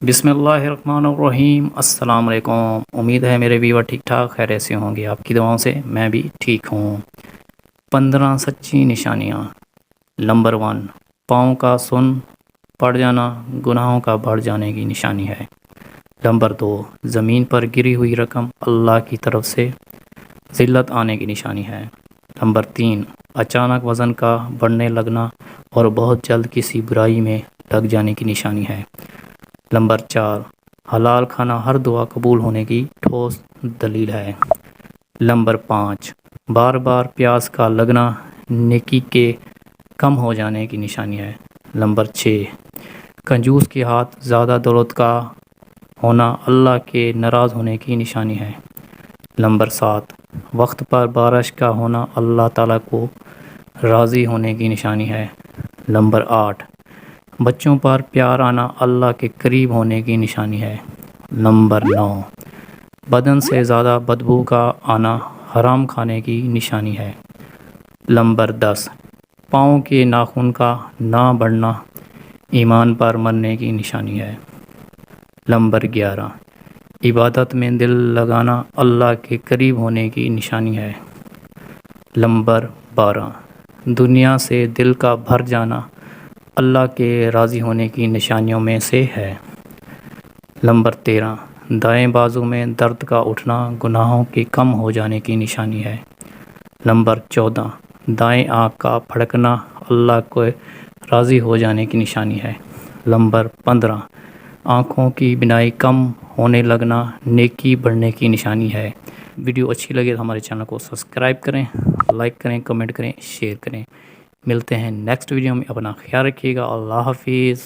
بسم اللہ الرحمن الرحیم۔ السلام علیکم۔ امید ہے میرے ویور ٹھیک ٹھاک خیریت سے ہوں گے، آپ کی دعاؤں سے میں بھی ٹھیک ہوں۔ 15 سچی نشانیاں۔ نمبر 1، پاؤں کا سن پڑ جانا گناہوں کا بڑھ جانے کی نشانی ہے۔ نمبر 2، زمین پر گری ہوئی رقم اللہ کی طرف سے ذلت آنے کی نشانی ہے۔ نمبر 3، اچانک وزن کا بڑھنے لگنا اور بہت جلد کسی برائی میں لگ جانے کی نشانی ہے۔ نمبر 4، حلال کھانا ہر دعا قبول ہونے کی ٹھوس دلیل ہے۔ نمبر 5، بار بار پیاس کا لگنا نیکی کے کم ہو جانے کی نشانی ہے۔ نمبر 6، کنجوس کے ہاتھ زیادہ دولت کا ہونا اللہ کے ناراض ہونے کی نشانی ہے۔ نمبر 7، وقت پر بارش کا ہونا اللہ تعالیٰ کو راضی ہونے کی نشانی ہے۔ نمبر 8، بچوں پر پیار آنا اللہ کے قریب ہونے کی نشانی ہے۔ نمبر 9، بدن سے زیادہ بدبو کا آنا حرام کھانے کی نشانی ہے۔ نمبر 10، پاؤں کے ناخن کا نہ بڑھنا ایمان پر مرنے کی نشانی ہے۔ نمبر 11، عبادت میں دل لگانا اللہ کے قریب ہونے کی نشانی ہے۔ نمبر 12، دنیا سے دل کا بھر جانا اللہ کے راضی ہونے کی نشانیوں میں سے ہے۔ نمبر 13، دائیں بازو میں درد کا اٹھنا گناہوں کے کم ہو جانے کی نشانی ہے۔ نمبر 14، دائیں آنکھ کا پھڑکنا اللہ کو راضی ہو جانے کی نشانی ہے۔ نمبر 15، آنکھوں کی بینائی کم ہونے لگنا نیکی بڑھنے کی نشانی ہے۔ ویڈیو اچھی لگے تو ہمارے چینل کو سبسکرائب کریں، لائک کریں، کمنٹ کریں، شیئر کریں۔ ملتے ہیں نیکسٹ ویڈیو میں، اپنا خیال رکھیے گا۔ اللہ حافظ۔